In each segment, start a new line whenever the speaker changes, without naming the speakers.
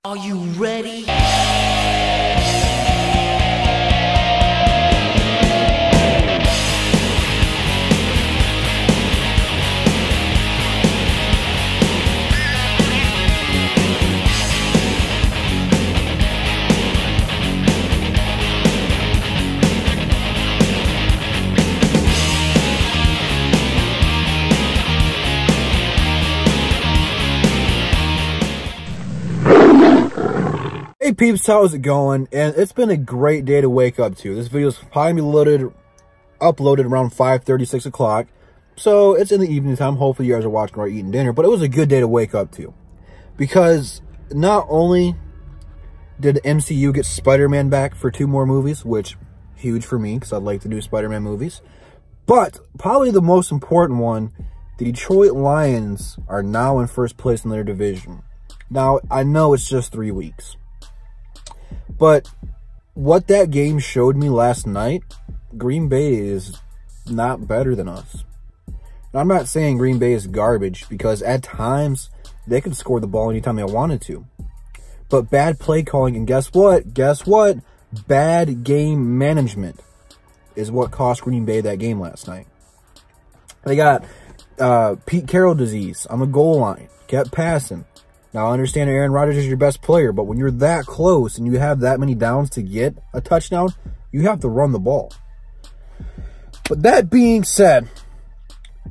Are you ready?
Hey peeps, how's it going? And it's been a great day to wake up to. This video is probably uploaded around 5:30, 6 o'clock. So it's in the evening time. Hopefully you guys are watching or eating dinner. But it was a good day to wake up to. Because not only did the MCU get Spider-Man back for 2 more movies, which huge for me because I'd like to do Spider-Man movies. But probably the most important one, the Detroit Lions are now in first place in their division. Now, I know it's just 3 weeks. But what that game showed me last night, Green Bay is not better than us. And I'm not saying Green Bay is garbage, because at times they could score the ball anytime they wanted to. But bad play calling, and guess what? Guess what? Bad game management is what cost Green Bay that game last night. They got Pete Carroll disease on the goal line. Kept passing. Now, I understand Aaron Rodgers is your best player, but when you're that close and you have that many downs to get a touchdown, you have to run the ball. But that being said,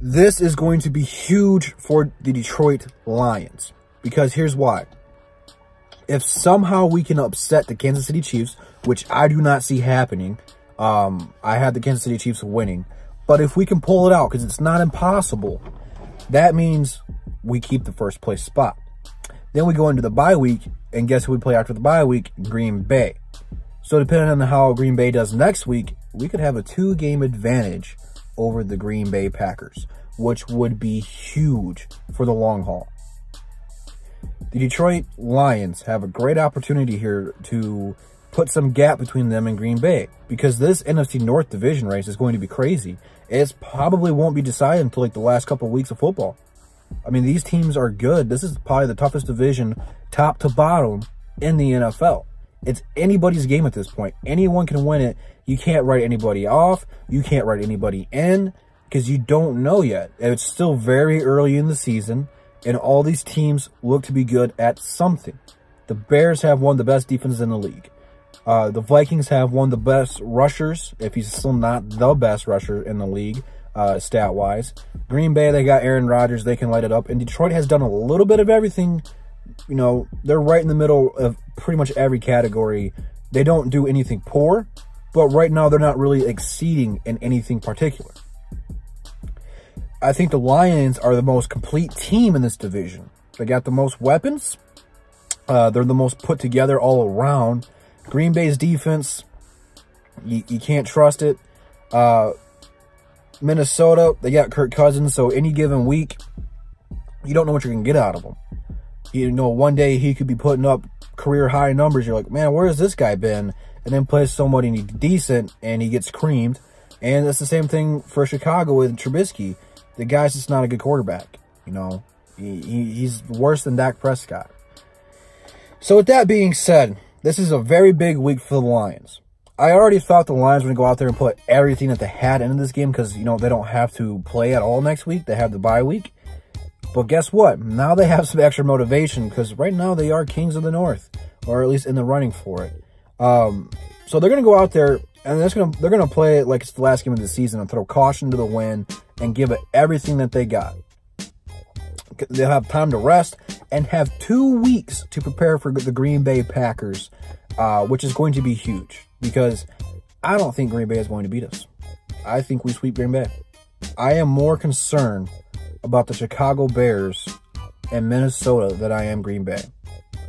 this is going to be huge for the Detroit Lions, because here's why. If somehow we can upset the Kansas City Chiefs, which I do not see happening, I have the Kansas City Chiefs winning, but if we can pull it out, because it's not impossible, that means we keep the first place spot. Then we go into the bye week, and guess who we play after the bye week? Green Bay. So depending on how Green Bay does next week, we could have a 2-game advantage over the Green Bay Packers, which would be huge for the long haul. The Detroit Lions have a great opportunity here to put some gap between them and Green Bay, because this NFC North division race is going to be crazy. It probably won't be decided until like the last couple of weeks of football. I mean, these teams are good. This is probably the toughest division, top to bottom, in the NFL. It's anybody's game at this point. Anyone can win it. You can't write anybody off. You can't write anybody in, because you don't know yet. It's still very early in the season, and all these teams look to be good at something. The Bears have one of the best defenses in the league. The Vikings have one of the best rushers, if he's still not the best rusher in the league. Stat-wise. Green Bay, they got Aaron Rodgers. They can light it up. And Detroit has done a little bit of everything. You know, they're right in the middle of pretty much every category. They don't do anything poor, but right now they're not really exceeding in anything particular. I think the Lions are the most complete team in this division. They got the most weapons. They're the most put together all around. Green Bay's defense, you can't trust it. Minnesota, they got Kirk Cousins, so any given week, you don't know what you're going to get out of him. You know, one day he could be putting up career-high numbers. You're like, man, where has this guy been? And then plays somebody decent, and he gets creamed. And it's the same thing for Chicago with Trubisky. The guy's just not a good quarterback. You know, he's worse than Dak Prescott. So with that being said, this is a very big week for the Lions. I already thought the Lions were going to go out there and put everything that they had into this game because, you know, they don't have to play at all next week. They have the bye week. But guess what? Now they have some extra motivation because right now they are kings of the North, or at least in the running for it. So they're going to go out there and they're going to play it like it's the last game of the season and throw caution to the wind and give it everything that they got. They'll have time to rest and have 2 weeks to prepare for the Green Bay Packers, which is going to be huge. Because I don't think Green Bay is going to beat us. I think we sweep Green Bay. I am more concerned about the Chicago Bears and Minnesota than I am Green Bay.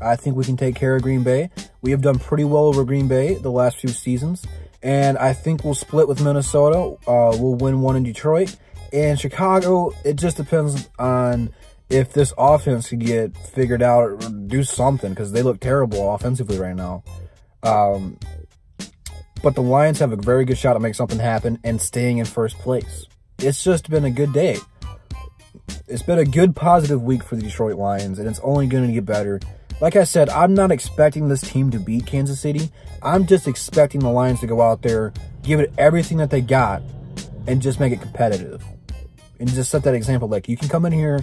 I think we can take care of Green Bay. We have done pretty well over Green Bay the last few seasons. And I think we'll split with Minnesota. We'll win one in Detroit. And Chicago, it just depends on if this offense can get figured out or do something, because they look terrible offensively right now. But the Lions have a very good shot to make something happen and staying in first place. It's just been a good day. It's been a good, positive week for the Detroit Lions, and it's only going to get better. like I said, I'm not expecting this team to beat Kansas City. I'm just expecting the Lions to go out there, give it everything that they got, and just make it competitive. And just set that example. Like, you can come in here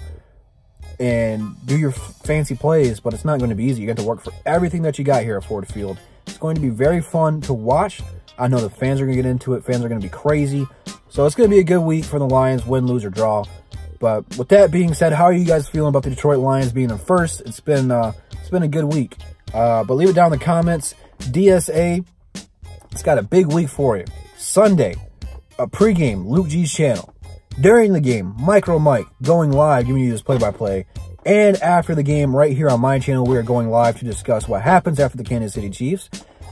and do your fancy plays, but it's not going to be easy. You got to work for everything that you got here at Ford Field. It's going to be very fun to watch. I know the fans are going to get into it. Fans are going to be crazy. So it's going to be a good week for the Lions, win, lose, or draw. But with that being said, how are you guys feeling about the Detroit Lions being in first? It's been a good week. But leave it down in the comments. DSA, it's got a big week for you. Sunday, a pregame, Luke G's channel. During the game, Micro Mike going live, giving you this play-by-play. And after the game, right here on my channel, we are going live to discuss what happens after the Kansas City Chiefs.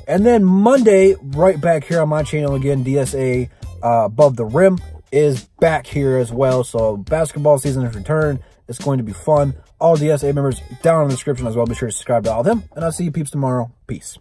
And then Monday, right back here on my channel again, DSA Above the Rim is back here as well. So basketball season has returned. It's going to be fun. All DSA members down in the description as well. Be sure to subscribe to all of them. And I'll see you peeps tomorrow. Peace.